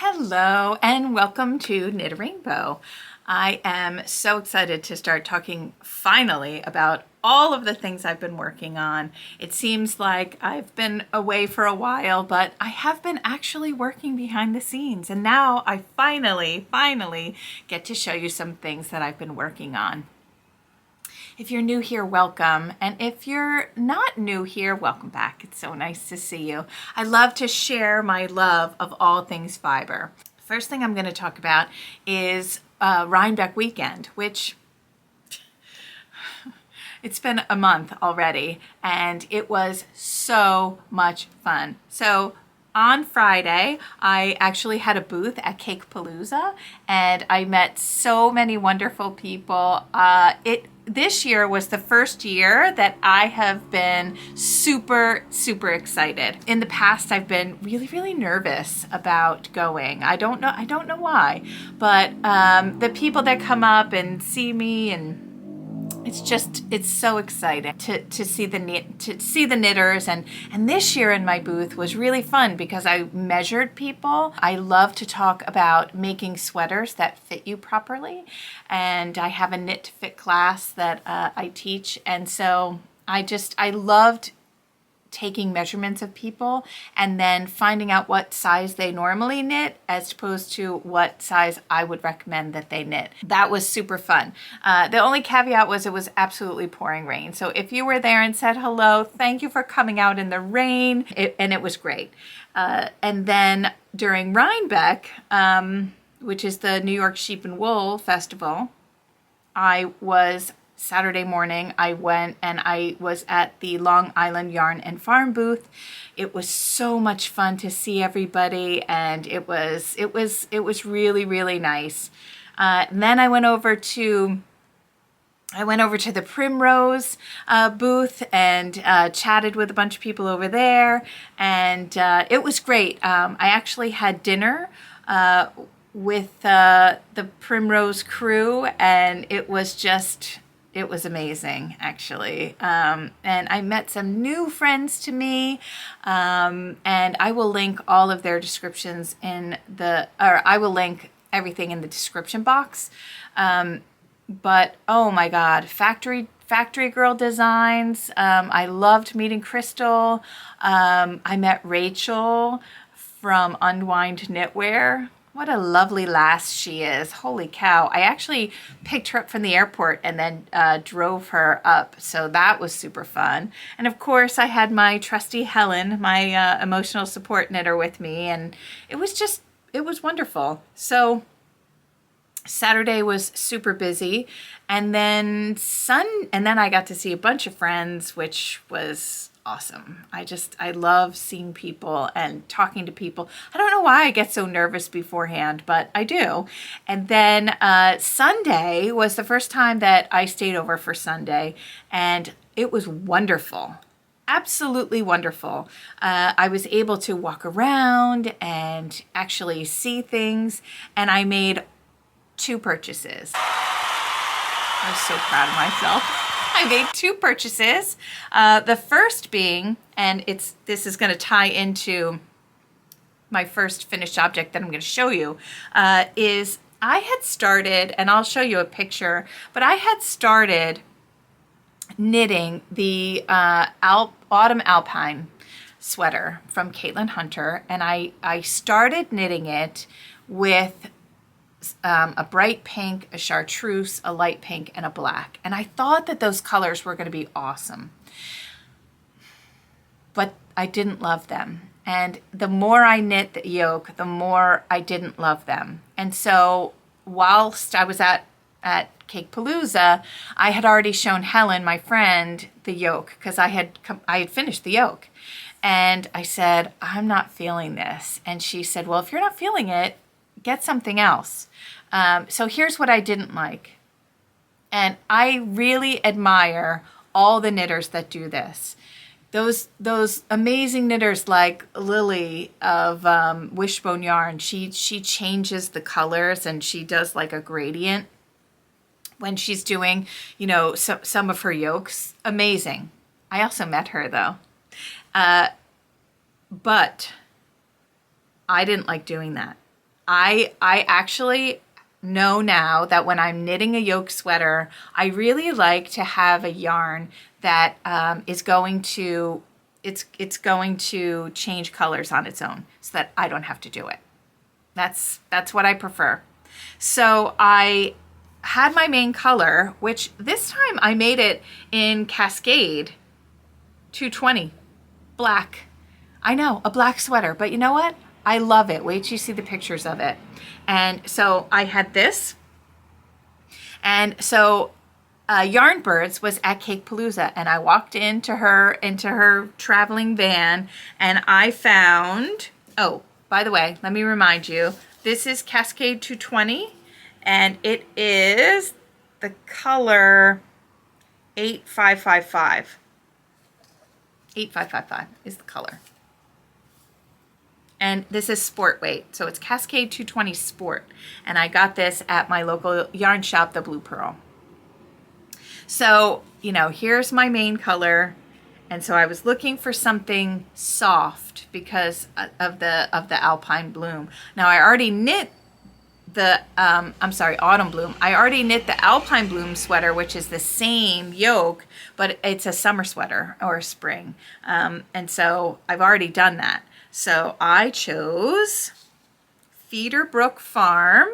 Hello and welcome to Knit a Rainbow. I am so excited to start talking finally about all of the things I've been working on. It seems like I've been away for a while, but I have been actually working behind the scenes, and now I finally get to show you some things that I've been working on. If you're new here, welcome. And if you're not new here, welcome back. It's so nice to see you. I love to share my love of all things fiber. First thing I'm going to talk about is Rhinebeck Weekend, which it's been a month already, and it was so much fun. So on Friday, I actually had a booth at CAKEpalooza, and I met so many wonderful people. This year was the first year that I have been super excited. In the past, I've been really nervous about going. I don't know why, but the people that come up and see me, and it's so exciting to see the knitters, and this year in my booth was really fun because I measured people. I love to talk about making sweaters that fit you properly, and I have a knit to fit class that I teach, and so I loved taking measurements of people and then finding out what size they normally knit as opposed to what size I would recommend that they knit. That was super fun. The only caveat was it was absolutely pouring rain. So if you were there and said hello, thank you for coming out in the rain, and it was great. And then during Rhinebeck, which is the New York Sheep and Wool Festival, Saturday morning, I went and I was at the Long Island Yarn and Farm booth. It was so much fun to see everybody, and it was really nice. And then I went over to the Primrose booth and chatted with a bunch of people over there, and it was great. I actually had dinner with the Primrose crew, and it was amazing, actually. And I met some new friends to me, and I will link all of their descriptions I will link everything in the description box. But oh my God, Factory Girl Designs. I loved meeting Crystal. I met Rachel from Unwind Knitwear. What a lovely lass she is. Holy cow. I actually picked her up from the airport and then drove her up. So that was super fun. And of course, I had my trusty Helen, my emotional support knitter, with me. And it was wonderful. So Saturday was super busy. And then I got to see a bunch of friends, which was awesome. I love seeing people and talking to people. I don't know why I get so nervous beforehand, but I do. And then Sunday was the first time that I stayed over for Sunday, and it was wonderful. Absolutely wonderful. I was able to walk around and actually see things, and I made 2 purchases. I was so proud of myself. I made 2 purchases. The first being, and this is going to tie into my first finished object that I'm going to show you, is I had started, and I'll show you a picture, but I had started knitting the Autumn Alpine sweater from Caitlin Hunter, and I started knitting it with a bright pink, a chartreuse, a light pink, and a black. And I thought that those colors were going to be awesome. But I didn't love them. And the more I knit the yoke, the more I didn't love them. And so whilst I was at CAKEpalooza, I had already shown Helen, my friend, the yoke, because I had finished the yoke. And I said, I'm not feeling this. And she said, well, if you're not feeling it, get something else. So here's what I didn't like. And I really admire all the knitters that do this. Those amazing knitters like Lily of Wishbone Yarn, she changes the colors and she does like a gradient when she's doing, some of her yokes. Amazing. I also met her though. But I didn't like doing that. I actually know now that when I'm knitting a yoke sweater, I really like to have a yarn that is going to it's going to change colors on its own so that I don't have to do it. That's what I prefer. So I had my main color, which this time I made it in Cascade 220 black. I know, a black sweater, but you know what? I love it. Wait till you see the pictures of it. And so I had this. And so Yarn Birds was at CAKEpalooza, and I walked into her traveling van, and I found, oh, by the way, let me remind you, this is Cascade 220, and it is the color 8555. 8555 is the color. And this is sport weight, so it's Cascade 220 Sport. And I got this at my local yarn shop, the Blue Pearl. So, you know, here's my main color. And so I was looking for something soft because of the Alpine Bloom. Now I already knit the, Autumn Bloom. I already knit the Alpine Bloom sweater, which is the same yoke, but it's a summer sweater or a spring. And so I've already done that. So I chose Feederbrook Farm,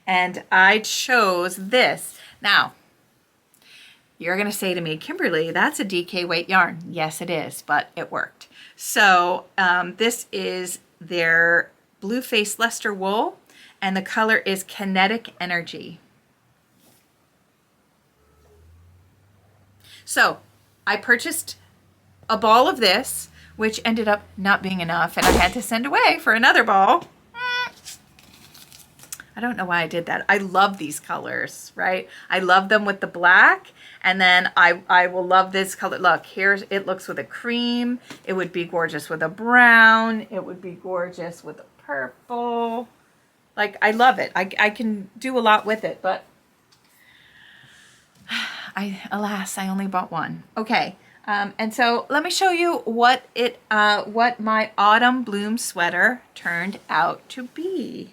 and I chose this. Now, you're going to say to me, Kimberly, that's a DK weight yarn. Yes, it is, but it worked. So this is their Blue Face Leicester wool, and the color is Kinetic Energy. So I purchased a ball of this, which ended up not being enough, and I had to send away for another ball. I don't know why I did that. I love these colors, right? I love them with the black, and then I will love this color. Look, here's, it looks with a cream. It would be gorgeous with a brown. It would be gorgeous with a purple. Like, I love it. I can do a lot with it, but alas, I only bought one. Okay. And so let me show you what my Autumn Bloom sweater turned out to be.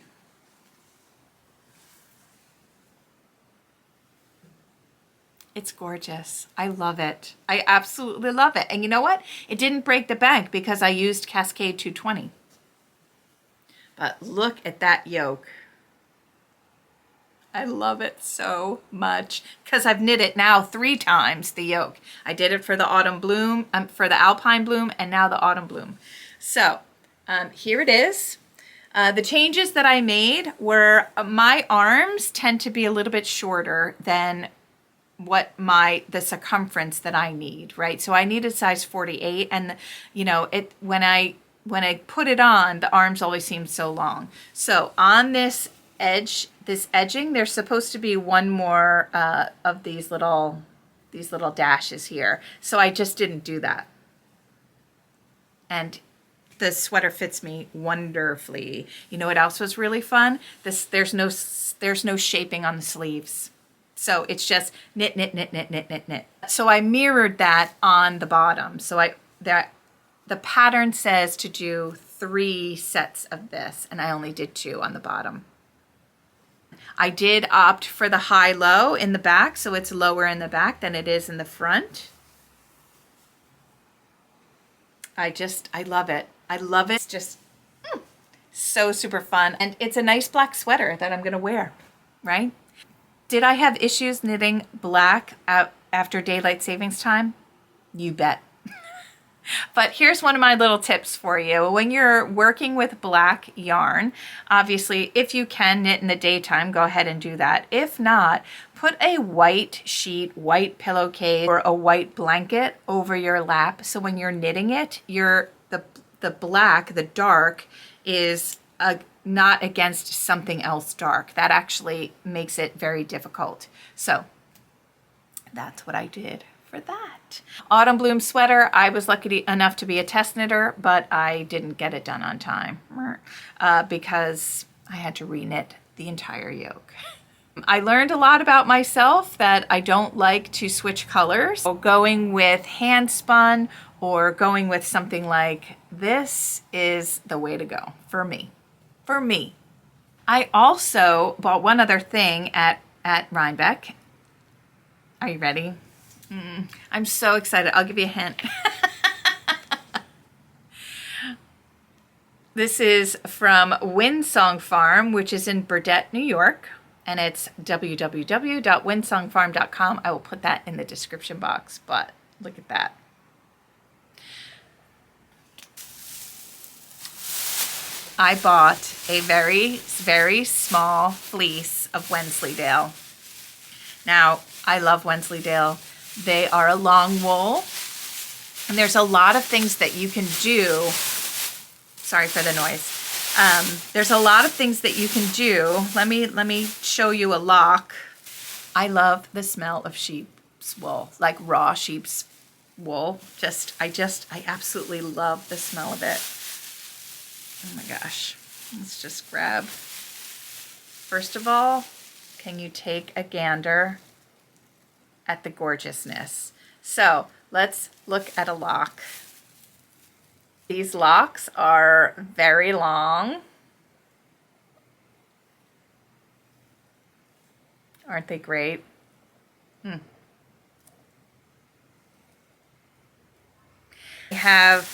It's gorgeous. I love it. I absolutely love it. And you know what? It didn't break the bank because I used Cascade 220. But look at that yoke. I love it so much because I've knit it now 3 times, the yoke. I did it for the Autumn Bloom, for the Alpine Bloom, and now the Autumn Bloom. So here it is. The changes that I made were my arms tend to be a little bit shorter than what the circumference that I need, right? So I need a size 48, and you know, when I put it on, the arms always seem so long. So on this edge, this edging, there's supposed to be one more of these little dashes here. So I just didn't do that. And the sweater fits me wonderfully. You know what else was really fun? There's no shaping on the sleeves. So it's just knit, knit, knit, knit, knit, knit, knit. So I mirrored that on the bottom. So the pattern says to do 3 sets of this, and I only did 2 on the bottom. I did opt for the high-low in the back, so it's lower in the back than it is in the front. I love it. I love it. It's just so super fun. And it's a nice black sweater that I'm gonna wear, right? Did I have issues knitting black out after daylight savings time? You bet. But here's one of my little tips for you. When you're working with black yarn, obviously, if you can knit in the daytime, go ahead and do that. If not, put a white sheet, white pillowcase, or a white blanket over your lap. So when you're knitting it, the black, the dark, is not against something else dark. That actually makes it very difficult. So that's what I did for that. Autumn Bloom sweater, I was lucky enough to be a test knitter, but I didn't get it done on time because I had to reknit the entire yoke. I learned a lot about myself, that I don't like to switch colors. So going with hand spun or going with something like this is the way to go for me. For me. I also bought one other thing at Rhinebeck. Are you ready? I'm so excited. I'll give you a hint. This is from Windsong Farm, which is in Burdett, New York, and it's www.windsongfarm.com. I will put that in the description box, but look at that. I bought a very, very small fleece of Wensleydale. Now, I love Wensleydale. They are a long wool, and there's a lot of things that you can do. Sorry for the noise. There's a lot of things that you can do. Let me show you a lock. I love the smell of sheep's wool, like raw sheep's wool. I absolutely love the smell of it. Oh my gosh. Let's just grab. First of all, can you take a gander at the gorgeousness? So let's look at a lock. These locks are very long. Aren't they great? I have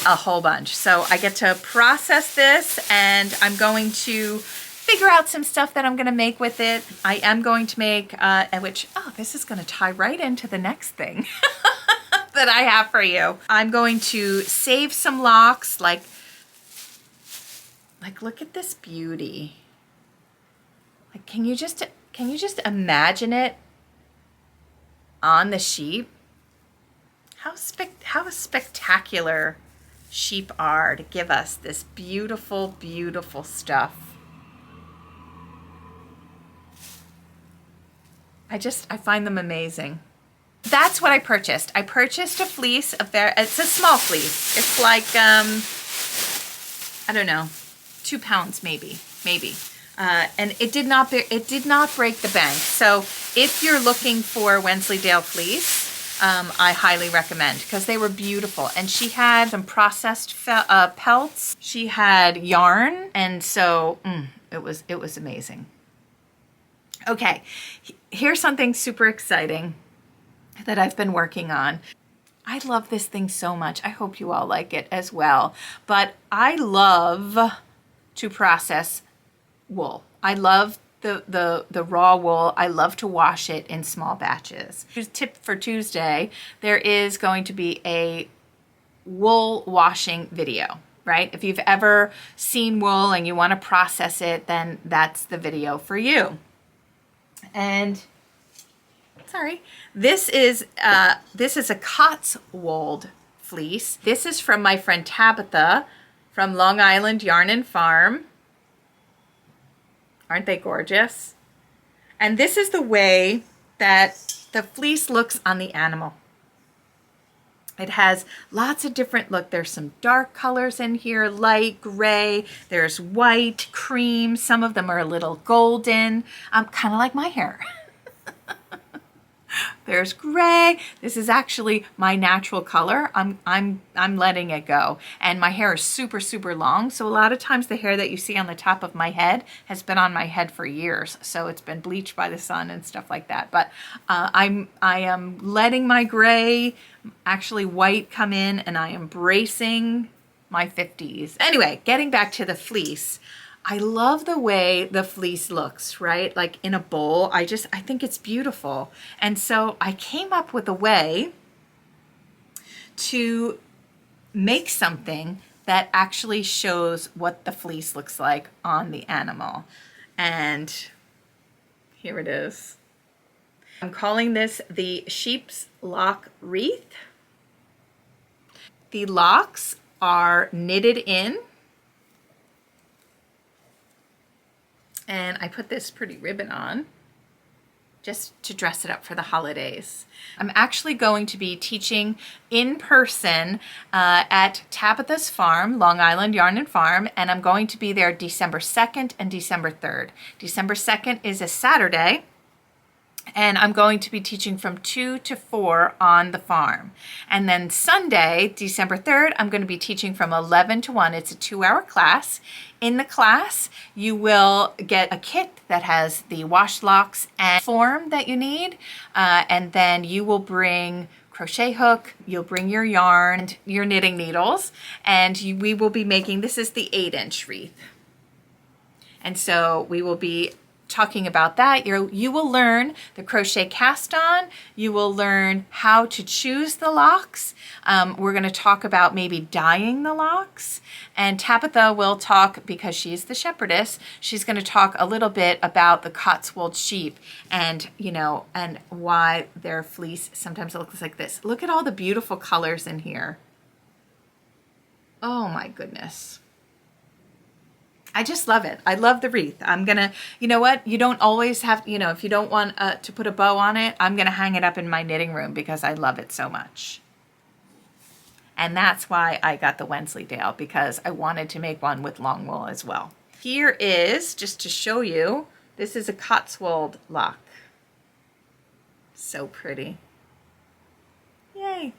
a whole bunch. So I get to process this, and I'm going to figure out some stuff that I'm going to make with it. I am going to make, this is going to tie right into the next thing that I have for you. I'm going to save some locks, like look at this beauty. Like, can you just imagine it on the sheep? How spectacular sheep are to give us this beautiful, beautiful stuff. I find them amazing. That's what I purchased. I purchased a fleece. It's a small fleece. It's like, I don't know, 2 pounds maybe. And it did not break the bank. So if you're looking for Wensleydale fleece, I highly recommend, because they were beautiful. And she had some processed pelts. She had yarn, and so it was amazing. Okay, here's something super exciting that I've been working on. I love this thing so much. I hope you all like it as well. But I love to process wool. I love the raw wool. I love to wash it in small batches. Here's a tip for Tuesday. There is going to be a wool washing video, right? If you've ever seen wool and you want to process it, then that's the video for you. And sorry, this is a Cotswold fleece. This is from my friend Tabitha from Long Island Yarn and Farm. Aren't they gorgeous? And this is the way that the fleece looks on the animal. It has lots of different, look, there's some dark colors in here, light gray, there's white, cream, some of them are a little golden, kind of like my hair. There's gray. This is actually my natural color. I'm letting it go. And my hair is super, super long. So a lot of times the hair that you see on the top of my head has been on my head for years. So it's been bleached by the sun and stuff like that. But I am letting my gray, actually white, come in, and I am bracing my 50s. Anyway, getting back to the fleece. I love the way the fleece looks, right? Like in a bowl. I think it's beautiful. And so I came up with a way to make something that actually shows what the fleece looks like on the animal. And here it is. I'm calling this the sheep's lock wreath. The locks are knitted in. And I put this pretty ribbon on just to dress it up for the holidays. I'm actually going to be teaching in person at Tabithas Farm, Long Island Yarn and Farm, and I'm going to be there December 2nd and December 3rd. December 2nd is a Saturday, And I'm going to be teaching from 2 to 4 on the farm. And then Sunday, December 3rd, I'm going to be teaching from 11 to 1. It's a 2-hour class. In the class, you will get a kit that has the wash locks and form that you need. And then you will bring crochet hook, you'll bring your yarn, and your knitting needles, and we will be making, this is the 8-inch wreath. And so we will be talking about that. You will learn the crochet cast on. You will learn how to choose the locks. We're going to talk about maybe dyeing the locks. And Tabitha will talk, because she's the shepherdess, she's going to talk a little bit about the Cotswold sheep and, and why their fleece sometimes looks like this. Look at all the beautiful colors in here. Oh my goodness. I just love it. I love the wreath. I'm gonna, you know what? You don't always have, if you don't want to put a bow on it, I'm gonna hang it up in my knitting room because I love it so much. And that's why I got the Wensleydale, because I wanted to make one with long wool as well. Here is, just to show you, this is a Cotswold lock. So pretty. Yay.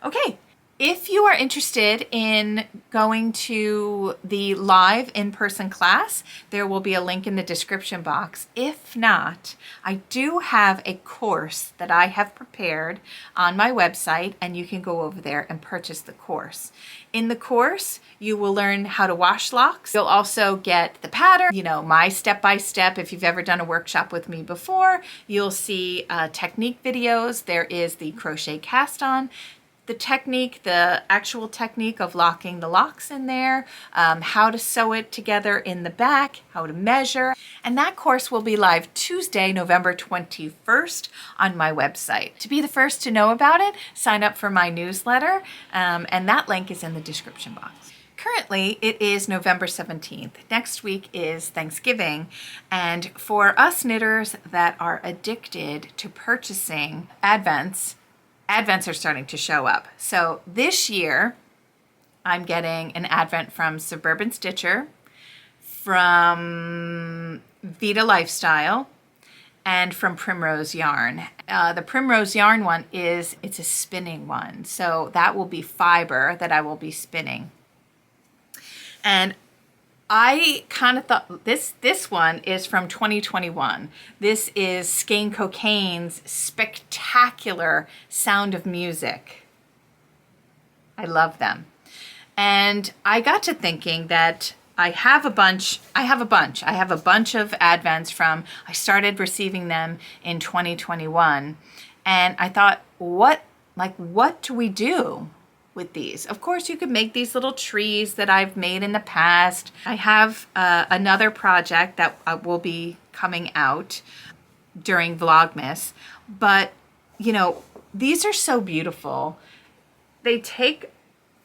Okay. If you are interested in going to the live in-person class, there will be a link in the description box. If not, I do have a course that I have prepared on my website, and you can go over there and purchase the course. In the course, you will learn how to wash locks. You'll also get the pattern, my step-by-step. If you've ever done a workshop with me before, you'll see technique videos. There is the crochet cast on. The technique, the actual technique of locking the locks in there, how to sew it together in the back, how to measure. And that course will be live Tuesday, November 21st on my website. To be the first to know about it, sign up for my newsletter, and that link is in the description box. Currently, it is November 17th. Next week is Thanksgiving. And for us knitters that are addicted to purchasing Advents are starting to show up. So this year, I'm getting an Advent from Suburban Stitcher, from Vita Lifestyle, and from Primrose Yarn. The Primrose Yarn one it's a spinning one. So that will be fiber that I will be spinning. And I kind of thought this one is from 2021. This is Skein Cocaine's spectacular Sound of Music. I love them. And I got to thinking that I have a bunch of Advents from, I started receiving them in 2021. And I thought, what do we do with these? Of course, you could make these little trees that I've made in the past. I have another project that will be coming out during Vlogmas, but these are so beautiful. They take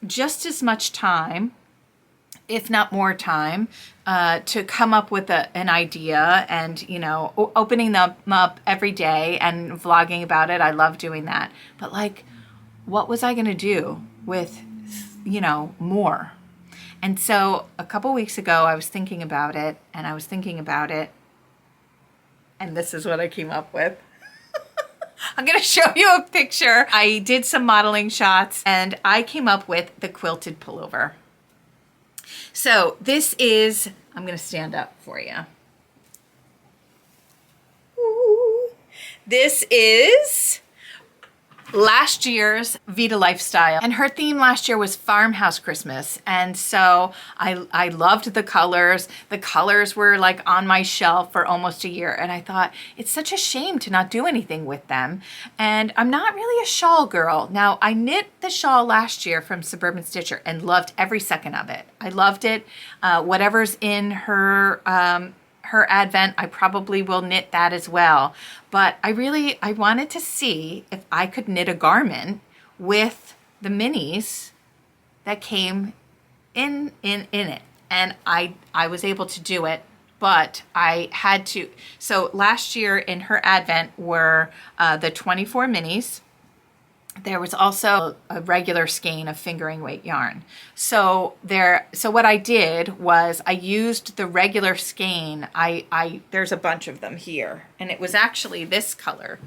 just as much time, if not more time, to come up with an idea, and opening them up every day and vlogging about it. I love doing that. But what was I going to do with, more? And so a couple weeks ago, I was thinking about it, and this is what I came up with. I'm going to show you a picture. I did some modeling shots, and I came up with the quilted pullover. So this is, I'm going to stand up for you. Ooh. This is last year's Vita Lifestyle, and her theme last year was Farmhouse Christmas, and so I loved the colors. The colors were on my shelf for almost a year, and I thought it's such a shame to not do anything with them. And I'm not really a shawl girl. Now, I knit the shawl last year from Suburban Stitcher and loved every second of it. I loved it. Whatever's in her Advent, I probably will knit that as well. But I wanted to see if I could knit a garment with the minis that came in it. And I was able to do it, but I had to. So last year in her Advent were the 24 minis, there was also a regular skein of fingering weight yarn. So what I did was I used the regular skein. There's a bunch of them here, and it was actually this color.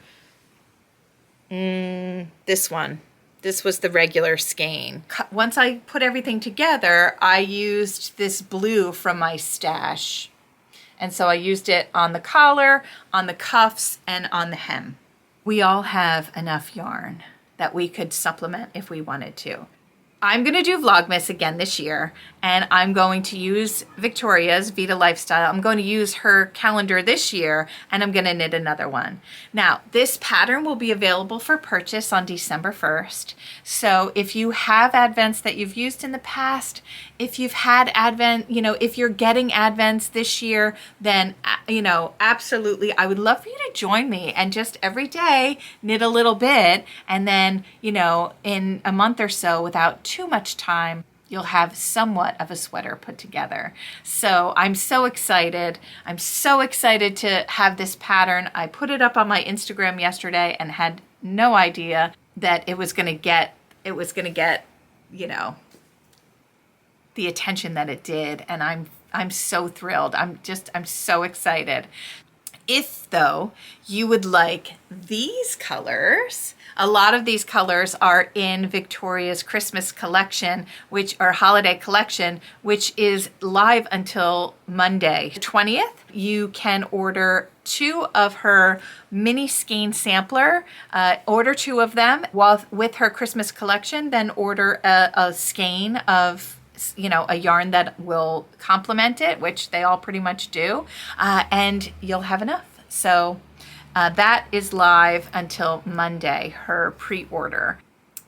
This one. This was the regular skein. Once I put everything together, I used this blue from my stash. And so I used it on the collar, on the cuffs, and on the hem. We all have enough yarn that we could supplement if we wanted to. I'm gonna do Vlogmas again this year, and I'm going to use Victoria's Vita Lifestyle. I'm going to use her calendar this year, and I'm gonna knit another one. Now, this pattern will be available for purchase on December 1st. So if you have Advents that you've used in the past, if you've had Advent, you know, if you're getting Advents this year, then, you know, absolutely, I would love for you to join me and just every day knit a little bit, and then, you know, in a month or so, without too much time, you'll have somewhat of a sweater put together. So I'm so excited. I'm so excited to have this pattern. I put it up on my Instagram yesterday and had no idea that it was gonna get, you know, the attention that it did. And I'm so thrilled. I'm so excited. If though you would like these colors, a lot of these colors are in Victoria's Christmas collection, or holiday collection, which is live until Monday, 20th. You can order 2 of her mini skein sampler, order 2 of them with her Christmas collection, then order a skein of, you know, a yarn that will complement it, which they all pretty much do, and you'll have enough. So that is live until Monday, her pre-order.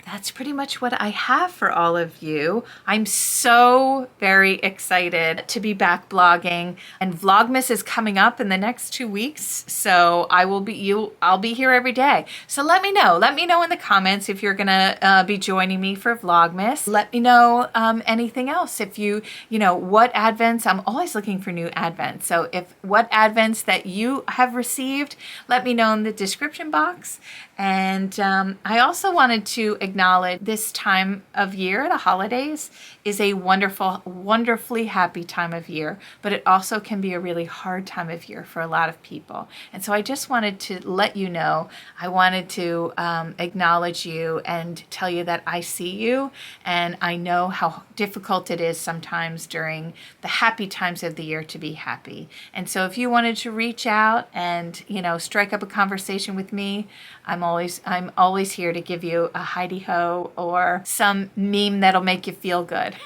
That's pretty much what I have for all of you. I'm so very excited to be back blogging, and Vlogmas is coming up in the next 2 weeks. So I'll be here every day. So let me know in the comments if you're gonna be joining me for Vlogmas. Let me know anything else. If you know, what Advents, I'm always looking for new Advents. So what Advents that you have received, let me know in the description box. And I also wanted to acknowledge this time of year, the holidays, is a wonderfully happy time of year, but it also can be a really hard time of year for a lot of people. And so I just wanted to let you know, I wanted to acknowledge you and tell you that I see you, and I know how difficult it is sometimes during the happy times of the year to be happy. And so if you wanted to reach out and, you know, strike up a conversation with me, I'm always here to give you a Heidi-ho or some meme that'll make you feel good.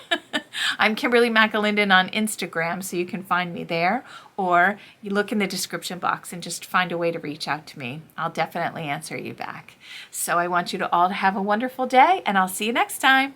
I'm Kimberly McAlinden on Instagram, so you can find me there, or you look in the description box and just find a way to reach out to me. I'll definitely answer you back. So I want you to all to have a wonderful day, and I'll see you next time.